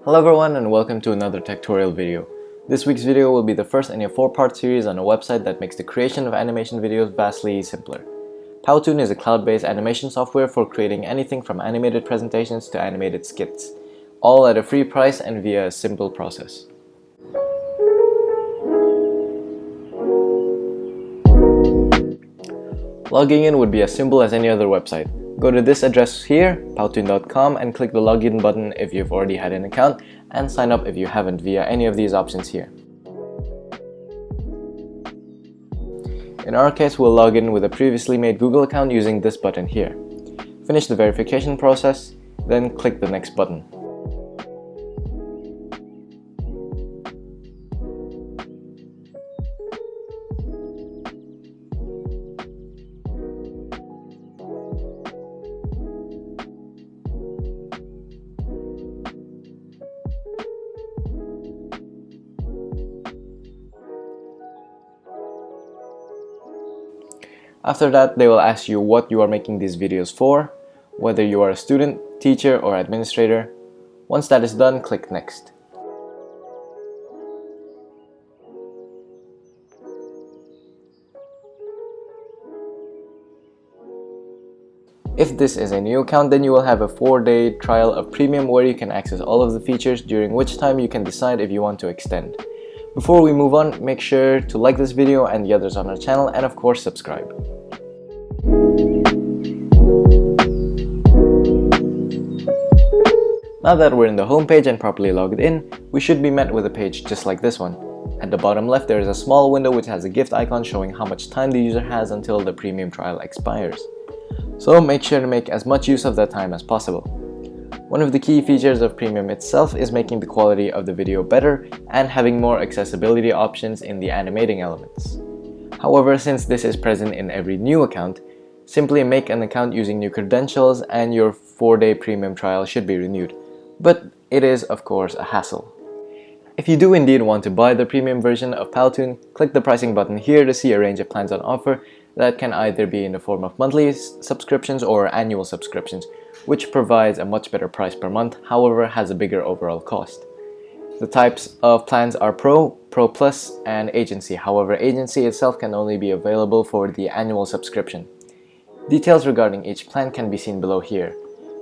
Hello everyone and welcome to another Techtorial video. This week's video will be the first in a 4-part series on a website that makes the creation of animation videos vastly simpler. Powtoon is a cloud-based animation software for creating anything from animated presentations to animated skits, all at a free price and via a simple process. Logging in would be as simple as any other website. Go to this address here, powtoon.com, and click the login button if you've already had an account, and sign up if you haven't via any of these options here. In our case, we'll log in with a previously made Google account using this button here. Finish the verification process, then click the next button. After that, they will ask you what you are making these videos for, whether you are a student, teacher, or administrator. Once that is done, click Next. If this is a new account, then you will have a 4-day trial of Premium where you can access all of the features, during which time you can decide if you want to extend. Before we move on, make sure to like this video and the others on our channel, and of course subscribe. Now that we're in the home page and properly logged in, we should be met with a page just like this one. At the bottom left, there is a small window which has a gift icon showing how much time the user has until the premium trial expires. So make sure to make as much use of that time as possible. One of the key features of Premium itself is making the quality of the video better and having more accessibility options in the animating elements. However, since this is present in every new account, simply make an account using new credentials and your 4-day Premium trial should be renewed. But it is, of course, a hassle. If you do indeed want to buy the Premium version of Powtoon, click the pricing button here to see a range of plans on offer that can either be in the form of monthly subscriptions or annual subscriptions, which provides a much better price per month, however has a bigger overall cost. The types of plans are Pro, Pro Plus, and Agency. However, Agency itself can only be available for the annual subscription. Details regarding each plan can be seen below here.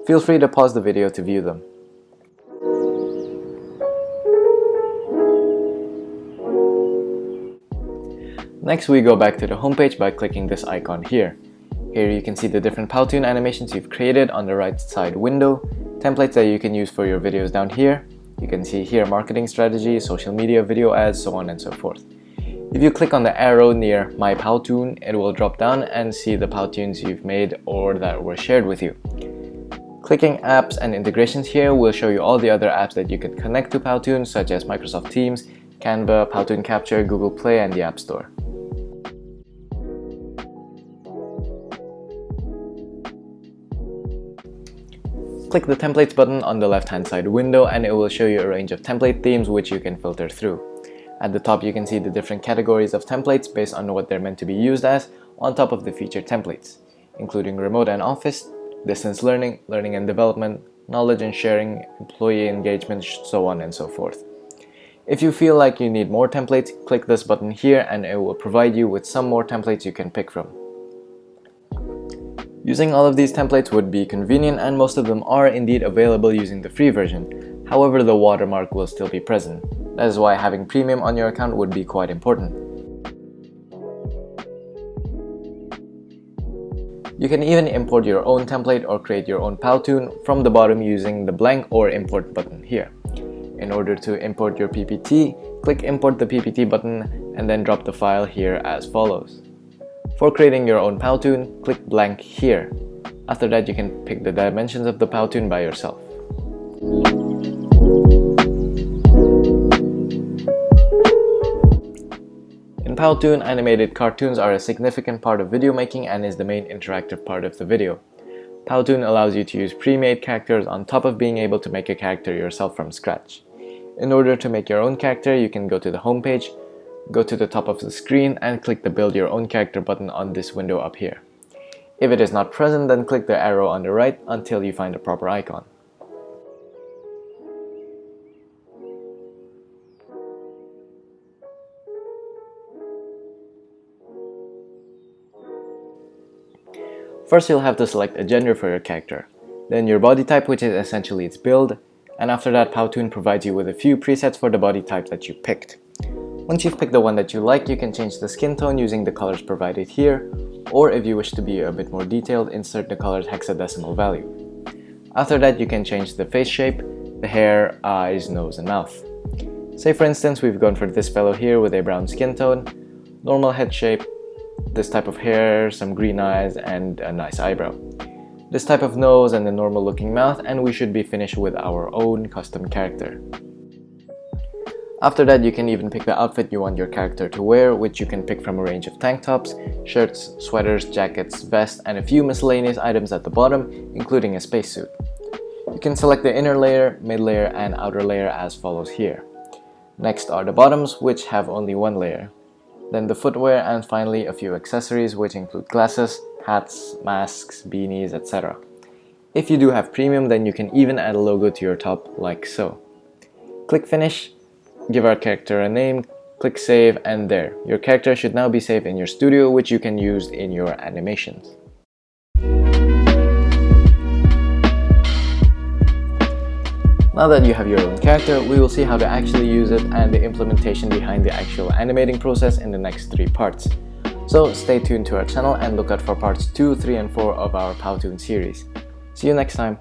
Feel free to pause the video to view them. Next, we go back to the homepage by clicking this icon here. Here you can see the different Powtoon animations you've created on the right side window, templates that you can use for your videos down here. You can see here marketing strategy, social media, video ads, so on and so forth. If you click on the arrow near My Powtoon, it will drop down and see the Powtoons you've made or that were shared with you. Clicking Apps and Integrations here will show you all the other apps that you can connect to Powtoon, such as Microsoft Teams, Canva, Powtoon Capture, Google Play, and the App Store. Click the Templates button on the left-hand side window and it will show you a range of template themes which you can filter through. At the top you can see the different categories of templates based on what they're meant to be used as on top of the featured templates, including remote and office, distance learning, learning and development, knowledge and sharing, employee engagement, so on and so forth. If you feel like you need more templates, click this button here and it will provide you with some more templates you can pick from. Using all of these templates would be convenient and most of them are indeed available using the free version. However, the watermark will still be present. That is why having Premium on your account would be quite important. You can even import your own template or create your own Powtoon from the bottom using the blank or import button here. In order to import your PPT, click Import the PPT button and then drop the file here as follows. For creating your own Powtoon, click blank here. After that, you can pick the dimensions of the Powtoon by yourself. In Powtoon, animated cartoons are a significant part of video making and is the main interactive part of the video. Powtoon allows you to use pre-made characters on top of being able to make a character yourself from scratch. In order to make your own character, you can go to the home page, go to the top of the screen and click the Build Your Own Character button on this window up here. If it is not present, then click the arrow on the right until you find the proper icon. First, you'll have to select a gender for your character, then your body type, which is essentially its build, and after that Powtoon provides you with a few presets for the body type that you picked. Once you've picked the one that you like, you can change the skin tone using the colors provided here, or if you wish to be a bit more detailed, insert the color's hexadecimal value. After that, you can change the face shape, the hair, eyes, nose, and mouth. Say for instance, we've gone for this fellow here with a brown skin tone, normal head shape, this type of hair, some green eyes, and a nice eyebrow. This type of nose and a normal looking mouth, and we should be finished with our own custom character. After that, you can even pick the outfit you want your character to wear, which you can pick from a range of tank tops, shirts, sweaters, jackets, vests, and a few miscellaneous items at the bottom, including a spacesuit. You can select the inner layer, mid layer, and outer layer as follows here. Next are the bottoms, which have only one layer. Then the footwear, and finally a few accessories, which include glasses, hats, masks, beanies, etc. If you do have premium, then you can even add a logo to your top like so. Click finish. Give our character a name, click save, and there. Your character should now be saved in your studio, which you can use in your animations. Now that you have your own character, we will see how to actually use it and the implementation behind the actual animating process in the next 3 parts. So stay tuned to our channel and look out for parts 2, 3, and 4 of our Powtoon series. See you next time!